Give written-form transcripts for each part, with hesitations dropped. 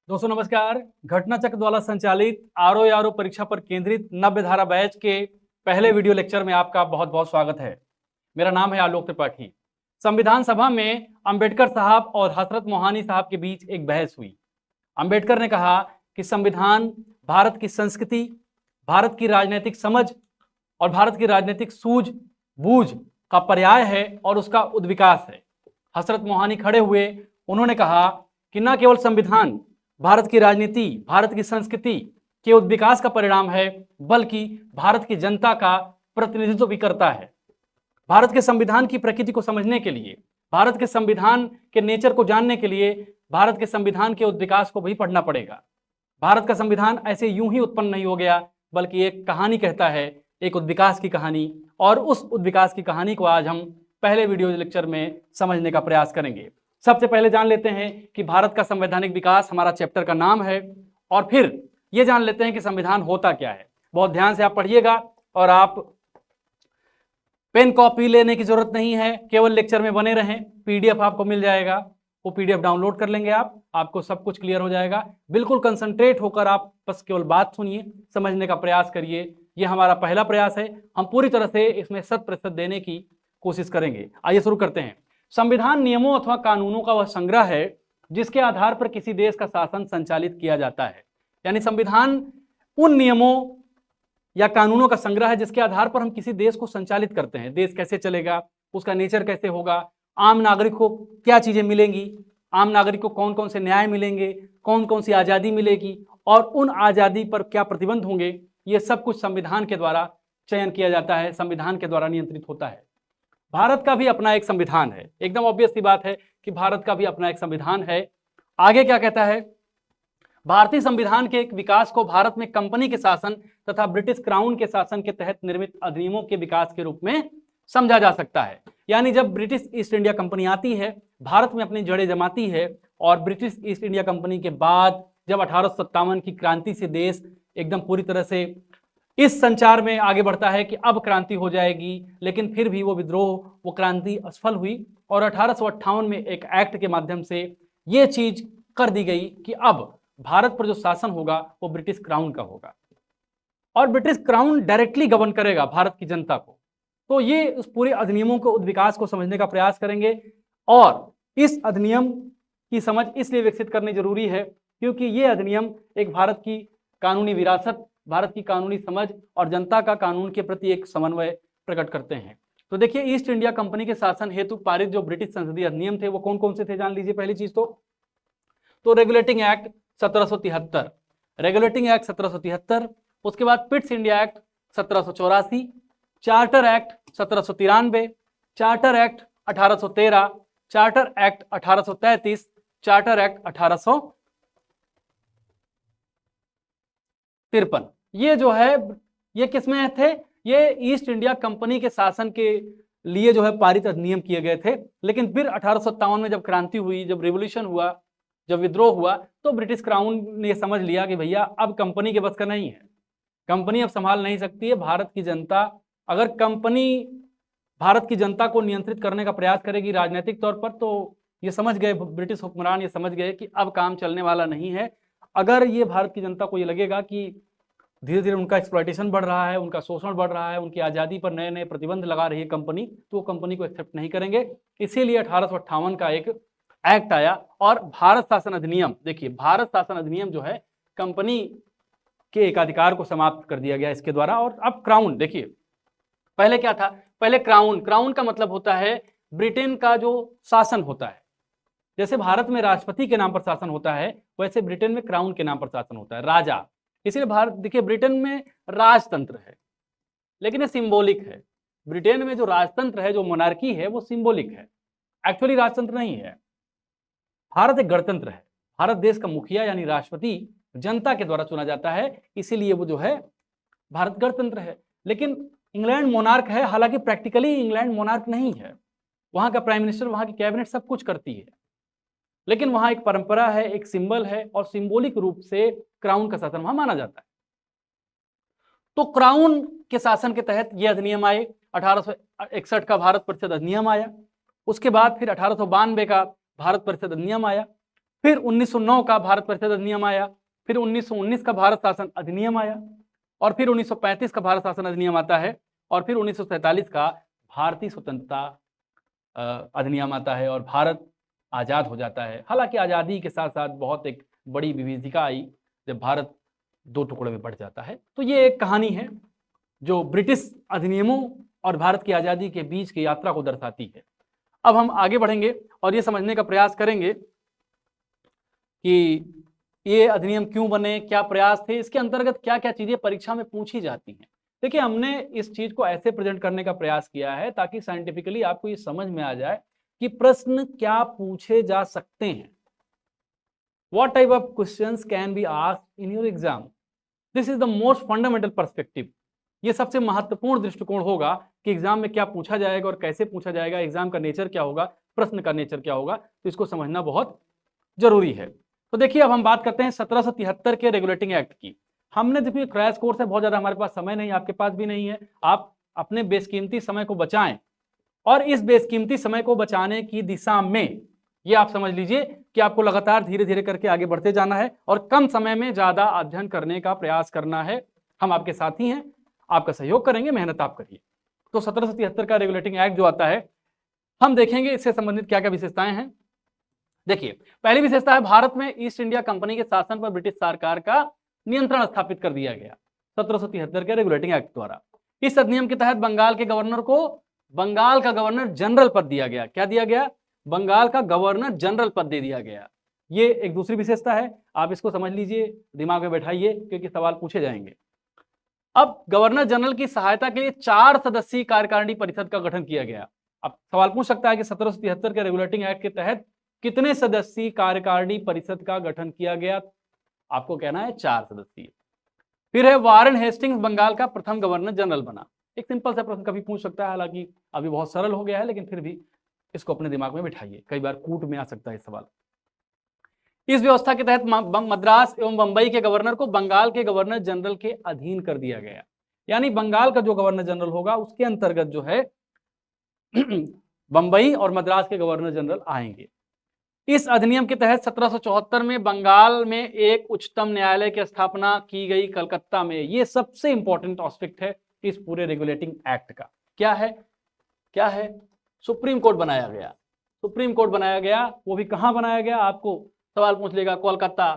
दोस्तों नमस्कार। घटना चक्र द्वारा संचालित आरओ परीक्षा पर केंद्रित नव्य धारा बैच के पहले वीडियो लेक्चर में आपका बहुत बहुत स्वागत है। मेरा नाम है आलोक त्रिपाठी। संविधान सभा में अंबेडकर साहब और हजरत मोहानी साहब के बीच एक बहस हुई। अंबेडकर ने कहा कि संविधान भारत की संस्कृति, भारत की राजनीतिक समझ और भारत की राजनीतिक सूझबूझ का पर्याय है और उसका उद्विकास है। हजरत मोहानी खड़े हुए, उन्होंने कहा कि न केवल संविधान भारत की राजनीति, भारत की संस्कृति के उद्विकास का परिणाम है, बल्कि भारत की जनता का प्रतिनिधित्व भी करता है। भारत के संविधान की प्रकृति को समझने के लिए, भारत के संविधान के नेचर को जानने के लिए भारत के संविधान के उद्विकास को भी पढ़ना पड़ेगा। भारत का संविधान ऐसे यूं ही उत्पन्न नहीं हो गया, बल्कि एक कहानी कहता है, एक उद्विकास की कहानी, और उस उद्विकास की कहानी को आज हम पहले वीडियो लेक्चर में समझने का प्रयास करेंगे। सबसे पहले जान लेते हैं कि भारत का संवैधानिक विकास हमारा चैप्टर का नाम है, और फिर ये जान लेते हैं कि संविधान होता क्या है। बहुत ध्यान से आप पढ़िएगा और आप पेन कॉपी लेने की जरूरत नहीं है, केवल लेक्चर में बने रहें। पीडीएफ आपको मिल जाएगा, वो पीडीएफ डाउनलोड कर लेंगे आपको सब कुछ क्लियर हो जाएगा। बिल्कुल कंसंट्रेट होकर आप बस केवल बात सुनिए, समझने का प्रयास करिए। ये हमारा पहला प्रयास है, हम पूरी तरह से इसमें 100% देने की कोशिश करेंगे। आइए शुरू करते हैं। संविधान नियमों अथवा कानूनों का वह संग्रह है जिसके आधार पर किसी देश का शासन संचालित किया जाता है। यानी संविधान उन नियमों या कानूनों का संग्रह है जिसके आधार पर हम किसी देश को संचालित करते हैं। देश कैसे चलेगा, उसका नेचर कैसे होगा, आम नागरिक को क्या चीजें मिलेंगी, आम नागरिक को कौन कौन से न्याय मिलेंगे, कौन कौन सी आजादी मिलेगी और उन आजादी पर क्या प्रतिबंध होंगे, ये सब कुछ संविधान के द्वारा चयन किया जाता है, संविधान के द्वारा नियंत्रित होता है। भारत का भी अपना एक संविधान है, एकदम ऑब्वियस सी बात है कि भारत का भी अपना एक संविधान है। आगे क्या कहता है, भारतीय संविधान के एक विकास को भारत में कंपनी के शासन तथा ब्रिटिश क्राउन के शासन के तहत निर्मित अधिनियमों के विकास के रूप में समझा जा सकता है। यानी जब ब्रिटिश ईस्ट इंडिया कंपनी आती है, भारत में अपनी जड़ें जमाती है, और ब्रिटिश ईस्ट इंडिया कंपनी के बाद जब 1857 की क्रांति से देश एकदम पूरी तरह से इस संचार में आगे बढ़ता है कि अब क्रांति हो जाएगी, लेकिन फिर भी वो विद्रोह, वो क्रांति असफल हुई, और 1858 में एक एक्ट के माध्यम से ये चीज कर दी गई कि अब भारत पर जो शासन होगा वो ब्रिटिश क्राउन का होगा, और ब्रिटिश क्राउन डायरेक्टली गवर्न करेगा भारत की जनता को। तो ये उस पूरे अधिनियमों को, उद्विकास को समझने का प्रयास करेंगे, और इस अधिनियम की समझ इसलिए विकसित करनी जरूरी है क्योंकि ये अधिनियम एक भारत की कानूनी विरासत, भारत की कानूनी समझ और जनता का कानून के प्रति एक समन्वय प्रकट करते हैं। तो देखिए, ईस्ट इंडिया कंपनी के शासन हेतु पारित जो ब्रिटिश संसदीय अधिनियम थे वो कौन कौन से थे, जान लीजिए। पहली चीज तो रेगुलेटिंग एक्ट 1773, रेगुलेटिंग एक्ट 1773, उसके बाद Pitt's India act 1784, charter act 1793, charter act 1813, charter act 1833, charter act 1853। ये जो है, ये किसमें थे, ये ईस्ट इंडिया कंपनी के शासन के लिए जो है पारित अधिनियम किए गए थे। लेकिन फिर 1857 में जब क्रांति हुई, जब रिवोल्यूशन हुआ, जब विद्रोह हुआ, तो ब्रिटिश क्राउन ने समझ लिया कि भैया अब कंपनी के बस का नहीं है, कंपनी अब संभाल नहीं सकती है भारत की जनता। अगर कंपनी भारत की जनता को नियंत्रित करने का प्रयास करेगी राजनीतिक तौर पर, तो ये समझ गए ब्रिटिश हुक्मरान, ये समझ गए कि अब काम चलने वाला नहीं है। अगर ये भारत की जनता को ये लगेगा कि धीरे धीरे उनका एक्सप्लॉयटेशन बढ़ रहा है, उनका शोषण बढ़ रहा है, उनकी आज़ादी पर नए नए प्रतिबंध लगा रही है कंपनी, तो वो कंपनी को एक्सेप्ट नहीं करेंगे। इसीलिए 1858 का एक एक्ट आया, और भारत शासन अधिनियम, देखिए भारत शासन अधिनियम जो है कंपनी के एकाधिकार को समाप्त कर दिया गया इसके द्वारा। और अब क्राउन, देखिए पहले क्या था, पहले क्राउन, क्राउन का मतलब होता है ब्रिटेन का जो शासन होता है। जैसे भारत में राष्ट्रपति के नाम पर शासन होता है, वैसे ब्रिटेन में क्राउन के नाम पर शासन होता है, राजा। इसीलिए भारत, देखिए ब्रिटेन में राजतंत्र है, लेकिन ये सिंबॉलिक है। ब्रिटेन में जो राजतंत्र है, जो मोनार्की है, वो सिंबॉलिक है, एक्चुअली राजतंत्र नहीं है। भारत एक गणतंत्र है, भारत देश का मुखिया यानी राष्ट्रपति जनता के द्वारा चुना जाता है, इसीलिए वो जो है भारत गणतंत्र है। लेकिन इंग्लैंड मोनार्क है, हालांकि प्रैक्टिकली इंग्लैंड मोनार्क नहीं है, वहां का प्राइम मिनिस्टर, वहां की कैबिनेट सब कुछ करती है, लेकिन वहां एक परंपरा है, एक सिंबल है, और सिंबॉलिक रूप से क्राउन का शासन वहां माना जाता है। तो क्राउन के शासन के तहत यह अधिनियम आए। 1861 का भारत परिषद अधिनियम आया, उसके बाद फिर 1892 का भारत परिषद अधिनियम आया, फिर 1909 का भारत परिषद अधिनियम आया, फिर 1919 का भारत शासन अधिनियम आया, और फिर 1935 का भारत शासन अधिनियम आता है, और फिर 1947 का भारतीय स्वतंत्रता अधिनियम आता है और भारत आज़ाद हो जाता है। हालांकि आज़ादी के साथ साथ बहुत एक बड़ी विभीषिका आई जब भारत दो टुकड़े में बढ़ जाता है। तो ये एक कहानी है जो ब्रिटिश अधिनियमों और भारत की आज़ादी के बीच की यात्रा को दर्शाती है। अब हम आगे बढ़ेंगे और ये समझने का प्रयास करेंगे कि ये अधिनियम क्यों बने, क्या प्रयास थे, इसके अंतर्गत क्या क्या चीजें परीक्षा में पूछी जाती हैं। देखिए, हमने इस चीज को ऐसे प्रेजेंट करने का प्रयास किया है ताकि साइंटिफिकली आपको ये समझ में आ जाए कि प्रश्न क्या पूछे जा सकते हैं। What type of questions can be asked in your exam? This is the most fundamental perspective. ये सबसे महत्वपूर्ण दृष्टिकोण होगा कि एग्जाम में क्या पूछा जाएगा और कैसे पूछा जाएगा, एग्जाम का नेचर क्या होगा, प्रश्न का नेचर क्या होगा, तो इसको समझना बहुत जरूरी है। तो देखिए, अब हम बात करते हैं 1773 के रेगुलेटिंग एक्ट की। हमने देखिए क्रैश कोर्स है, बहुत ज्यादा हमारे पास समय नहीं, आपके पास भी नहीं है। आप अपने बेशकीमती समय को बचाएं और इस बेशकीमती समय को बचाने की दिशा में ये आप समझ लीजिए कि आपको लगातार धीरे धीरे करके आगे बढ़ते जाना है और कम समय में ज्यादा अध्ययन करने का प्रयास करना है। हम आपके साथी हैं, आपका सहयोग करेंगे, मेहनत आप करिए। तो 1773 का रेगुलेटिंग एक्ट जो आता है, हम देखेंगे इससे संबंधित क्या क्या विशेषताएं हैं। देखिए, पहली विशेषता है भारत में ईस्ट इंडिया कंपनी के शासन पर ब्रिटिश सरकार का नियंत्रण स्थापित कर दिया गया 1773 के रेगुलेटिंग एक्ट द्वारा। इस अधिनियम के तहत बंगाल के गवर्नर को बंगाल का गवर्नर जनरल पद दिया गया। क्या दिया गया? बंगाल का गवर्नर जनरल पद दे दिया गया। ये एक दूसरी विशेषता है, आप इसको समझ लीजिए, दिमाग में बैठाइए क्योंकि सवाल पूछे जाएंगे। अब गवर्नर जनरल की सहायता के लिए 4 सदस्यीय कार्यकारिणी परिषद का गठन किया गया। अब सवाल पूछ सकता है कि 1773 के रेगुलेटिंग एक्ट के तहत कितने सदस्यीय कार्यकारिणी परिषद का गठन किया गया? आपको कहना है 4 सदस्यीय। फिर है वारेन हेस्टिंग्स बंगाल का प्रथम गवर्नर जनरल बना। एक सिंपल सा प्रश्न कभी पूछ सकता है, हालांकि अभी बहुत सरल हो गया है, लेकिन फिर भी इसको अपने दिमाग में बिठाइए, कई बार कूट में आ सकता है सवाल। इस व्यवस्था के तहत मद्रास एवं बंबई के गवर्नर को बंगाल के गवर्नर जनरल के अधीन कर दिया गया। यानी बंगाल का जो गवर्नर जनरल होगा उसके अंतर्गत जो है बंबई और मद्रास के गवर्नर जनरल आएंगे। इस अधिनियम के तहत 1774 में बंगाल में एक उच्चतम न्यायालय की स्थापना की गई कलकत्ता में। यह सबसे इंपॉर्टेंट एस्पेक्ट है इस पूरे रेगुलेटिंग एक्ट का। क्या है? क्या है? सुप्रीम कोर्ट बनाया गया। सुप्रीम कोर्ट बनाया गया, वो भी कहां बनाया गया? आपको सवाल पूछ लेगा कोलकाता,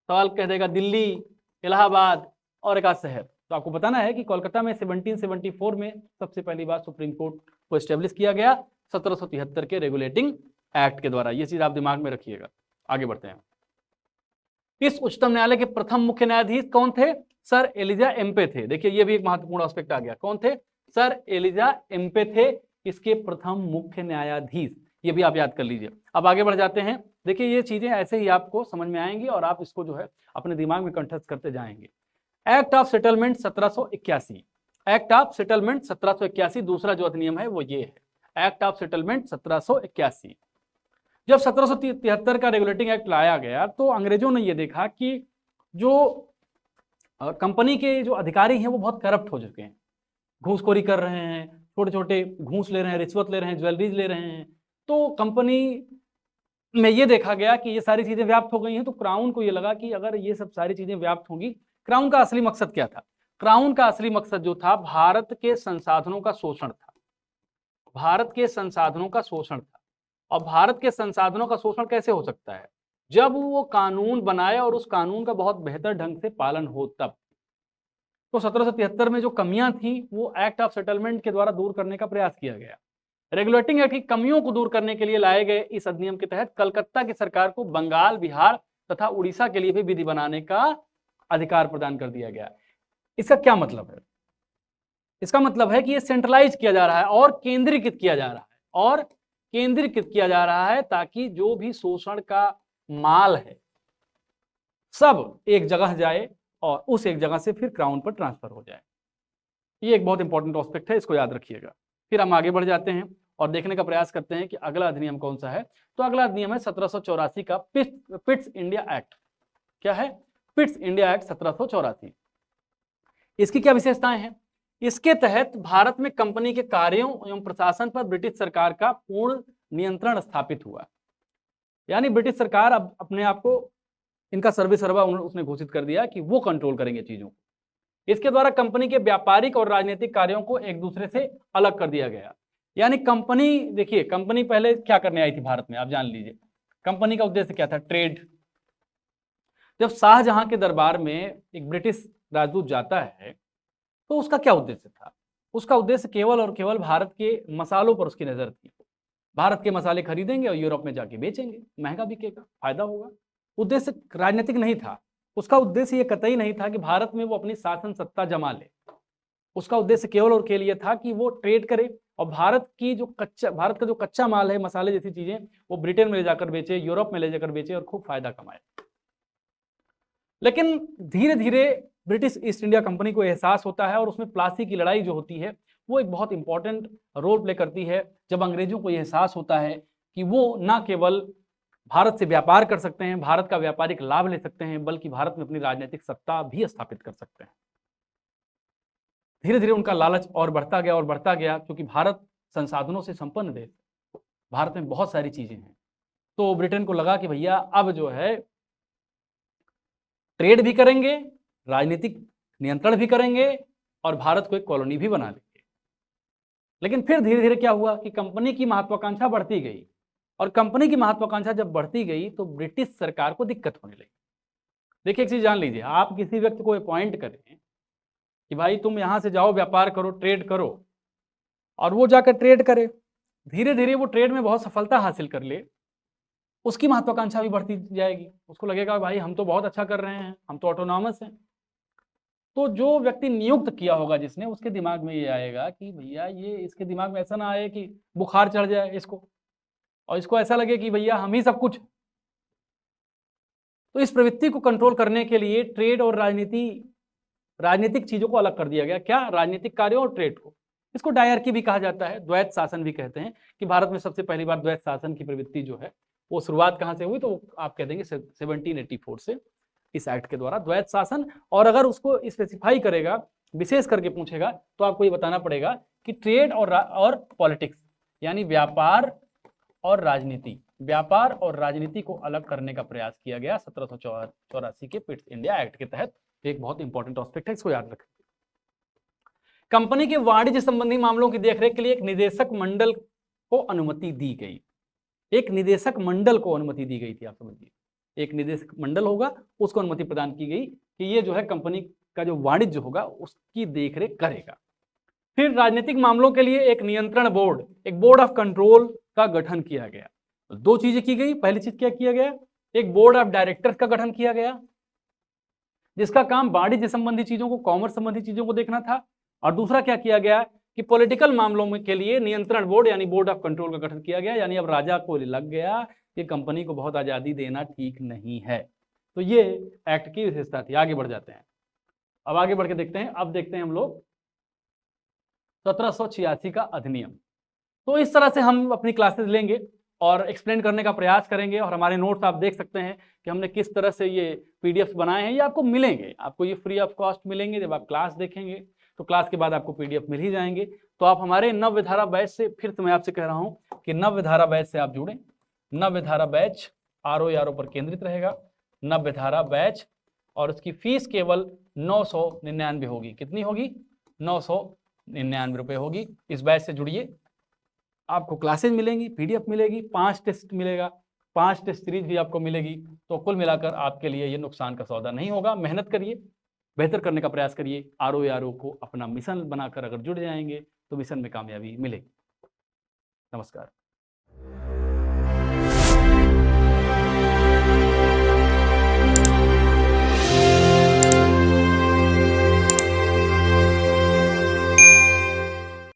सवाल कह देगा दिल्ली, इलाहाबाद और एक आध शहर। तो आपको बताना है कि कोलकाता में 1774 में सबसे पहली बार सुप्रीम कोर्ट को एस्टेब्लिश किया गया 1773 के रेगुलेटिंग एक्ट के द्वारा। ये चीज आप दिमाग में रखिएगा। आगे बढ़ते हैं। इस उच्चतम न्यायालय के प्रथम मुख्य न्यायाधीश कौन थे? सर एलिजा एम्पे थे। देखिए, ये भी एक महत्वपूर्ण एस्पेक्ट आ गया। कौन थे? सर एलिजा एम्पे थे इसके प्रथम मुख्य न्यायाधीश। ये भी आप याद कर लीजिए। अब आगे बढ़ जाते हैं। देखिए, ये चीजें ऐसे ही आपको समझ में आएंगी और आप इसको जो है अपने दिमाग में कंठस्थ करते जाएंगे। Act of settlement 1781। Act of settlement 1781 दूसरा जो अधिनियम है वो ये है, एक्ट ऑफ सेटलमेंट 1781। जब 1773 का रेगुलेटिंग एक्ट लाया गया तो अंग्रेजों ने ये देखा कि जो कंपनी के जो अधिकारी हैं वो बहुत करप्ट हो चुके हैं, घूसखोरी कर रहे हैं, छोटे छोटे घूस ले रहे हैं, रिश्वत ले रहे हैं, ज्वेलरीज ले रहे हैं। तो कंपनी में ये देखा गया कि ये सारी चीजें व्याप्त हो गई हैं। तो क्राउन को ये लगा कि अगर ये सब सारी चीजें व्याप्त होंगी, क्राउन का असली मकसद क्या था? क्राउन का असली मकसद जो था भारत के संसाधनों का शोषण था। भारत के संसाधनों का शोषण था। और भारत के संसाधनों का शोषण कैसे हो सकता है? जब वो कानून बनाए और उस कानून का बहुत बेहतर ढंग से पालन हो तब। तो 1773 में जो कमियां थी वो एक्ट ऑफ सेटलमेंट के द्वारा दूर करने का प्रयास किया गया। रेगुलेटिंग एक्ट की कमियों को दूर करने के लिए लाए गए इस अधिनियम के तहत कलकत्ता की सरकार को बंगाल, बिहार तथा उड़ीसा के लिए भी विधि बनाने का अधिकार प्रदान कर दिया गया। इसका क्या मतलब है? इसका मतलब है कि ये सेंट्रलाइज किया जा रहा है और केंद्रीकृत किया जा रहा है, और केंद्रीकृत किया जा रहा है ताकि जो भी शोषण का माल है सब एक जगह जाए और उस एक जगह से फिर क्राउन पर ट्रांसफर हो जाए। ये एक बहुत इंपॉर्टेंट एस्पेक्ट है, इसको याद रखिएगा। फिर हम आगे बढ़ जाते हैं और देखने का प्रयास करते हैं कि अगला अधिनियम कौन सा है। तो अगला अधिनियम है 1784 का पिट्स इंडिया एक्ट। क्या है? Pitt's India act 1784। इसकी क्या विशेषताएं हैं? इसके तहत भारत में कंपनी के कार्यों एवं प्रशासन पर ब्रिटिश सरकार का पूर्ण नियंत्रण स्थापित हुआ। यानी ब्रिटिश सरकार अब अपने आप को इनका सर्वे सर्वा उसने घोषित कर दिया कि वो कंट्रोल करेंगे चीजों को। इसके द्वारा कंपनी के व्यापारिक और राजनीतिक कार्यों को एक दूसरे से अलग कर दिया गया। यानी कंपनी, देखिए कंपनी पहले क्या करने आई थी भारत में, आप जान लीजिए। कंपनी का उद्देश्य क्या था? ट्रेड। जब शाहजहां के दरबार में एक ब्रिटिश राजदूत जाता है तो उसका क्या उद्देश्य था? उसका उद्देश्य केवल और केवल भारत के मसालों पर उसकी नजर थी। भारत के मसाले खरीदेंगे और यूरोप में जाके बेचेंगे, महंगा बिकेगा, फायदा होगा। उद्देश्य राजनीतिक नहीं था। उसका उद्देश्य ये कतई नहीं था कि भारत में वो अपनी शासन सत्ता जमा ले। उसका उद्देश्य केवल और केवल ये था कि वो ट्रेड करे और भारत का जो कच्चा माल है, मसाले जैसी चीजें, वो ब्रिटेन में ले जाकर बेचे, यूरोप में ले जाकर बेचे और खूब फायदा कमाए। लेकिन धीरे धीरे ब्रिटिश ईस्ट इंडिया कंपनी को एहसास होता है और उसमें प्लासी की लड़ाई जो होती है वो एक बहुत इंपॉर्टेंट रोल प्ले करती है। जब अंग्रेजों को एहसास होता है कि वो न केवल भारत से व्यापार कर सकते हैं, भारत का व्यापारिक लाभ ले सकते हैं, बल्कि भारत में अपनी राजनीतिक सत्ता भी स्थापित कर सकते हैं। धीरे धीरे उनका लालच और बढ़ता गया और बढ़ता गया, क्योंकि भारत संसाधनों से संपन्न देश, भारत में बहुत सारी चीजें हैं। तो ब्रिटेन को लगा कि भैया अब जो है ट्रेड भी करेंगे, राजनीतिक नियंत्रण भी करेंगे और भारत को एक कॉलोनी भी बना लेंगे। लेकिन फिर धीरे धीरे क्या हुआ कि कंपनी की महत्वाकांक्षा बढ़ती गई, और कंपनी की महत्वाकांक्षा जब बढ़ती गई तो ब्रिटिश सरकार को दिक्कत होने लगी। देखिए एक चीज जान लीजिए, आप किसी व्यक्ति को अपॉइंट करें कि भाई तुम यहां से जाओ, व्यापार करो, ट्रेड करो, और वो जाकर ट्रेड करे, धीरे धीरे वो ट्रेड में बहुत सफलता हासिल कर ले, उसकी महत्वाकांक्षा भी बढ़ती जाएगी। उसको लगेगा भाई हम तो बहुत अच्छा कर रहे हैं, हम तो ऑटोनॉमस हैं। तो जो व्यक्ति नियुक्त किया होगा जिसने, उसके दिमाग में ये आएगा कि भैया ये, इसके दिमाग में ऐसा ना आए कि बुखार चढ़ जाए इसको और इसको ऐसा लगे कि भैया हम ही सब कुछ। तो इस प्रवृत्ति को कंट्रोल करने के लिए ट्रेड और राजनीतिक चीजों को अलग कर दिया गया। क्या? राजनीतिक कार्यों और ट्रेड को। इसको डायरकी भी कहा जाता है, द्वैत शासन भी कहते हैं, कि भारत में सबसे पहली बार द्वैत शासन की प्रवृत्ति जो है वो शुरुआत कहां से हुई? तो आप कह देंगे 1784 से, इस एक्ट के द्वारा द्वैत शासन। और अगर उसको स्पेसिफाई करेगा, विशेष करके पूछेगा, तो आपको ये बताना पड़ेगा कि ट्रेड और पॉलिटिक्स, यानी व्यापार और राजनीति को अलग करने का प्रयास किया गया 1784 के पिट्स इंडिया एक्ट के तहत। एक बहुत इंपॉर्टेंट एस्पेक्ट है, इसको याद रखें। कंपनी के वाणिज्य संबंधी मामलों की देखरेख के लिए एक निदेशक मंडल को अनुमति दी गई। एक निदेशक मंडल को अनुमति दी गई थी, आप समझिए, एक निदेशक मंडल होगा, उसको अनुमति प्रदान की गई कि ये जो है कंपनी का जो वाणिज्य होगा उसकी देखरेख करेगा। फिर राजनीतिक मामलों के लिए एक नियंत्रण बोर्ड, एक बोर्ड ऑफ कंट्रोल का गठन किया गया। दो चीजें की गई। पहली चीज क्या किया गया? एक बोर्ड ऑफ डायरेक्टर्स का गठन किया गया, जिसका काम वाणिज्य संबंधी चीजों को, कॉमर्स संबंधी चीजों को देखना था। और दूसरा क्या किया गया कि पॉलिटिकल मामलों में के लिए नियंत्रण बोर्ड यानी बोर्ड ऑफ कंट्रोल का गठन किया गया। यानी अब राजा को लग गया कि कंपनी को बहुत आजादी देना ठीक नहीं है। तो ये एक्ट की विशेषता थी। आगे बढ़ जाते हैं, अब आगे बढ़ के देखते हैं। अब देखते हैं हम लोग 1786 का अधिनियम। तो इस तरह से हम अपनी क्लासेस लेंगे और एक्सप्लेन करने का प्रयास करेंगे। और हमारे नोट्स आप देख सकते हैं कि हमने किस तरह से ये पीडीएफ बनाए हैं। ये आपको मिलेंगे, आपको ये फ्री ऑफ कॉस्ट मिलेंगे। जब आप क्लास देखेंगे तो क्लास के बाद आपको पीडीएफ मिल ही जाएंगे। तो आप हमारे नवविधारा बैच से, फिर से मैं आपसे कह रहा हूं कि नवविधारा बैच से आप जुड़ें। नवविधारा बैच ROE पर केंद्रित रहेगा, नवविधारा बैच, और उसकी फीस केवल 999 होगी। कितनी होगी? 999 रुपये होगी। इस बैच से जुड़िए, आपको क्लासेज मिलेंगी, पीडीएफ मिलेगी, 5 टेस्ट मिलेगा, 5 टेस्ट सीरीज भी आपको मिलेगी। तो कुल मिलाकर आपके लिए ये नुकसान का सौदा नहीं होगा। मेहनत करिए, बेहतर करने का प्रयास करिए। ROE को अपना मिशन बनाकर अगर जुड़ जाएंगे तो मिशन में कामयाबी मिलेगी। नमस्कार।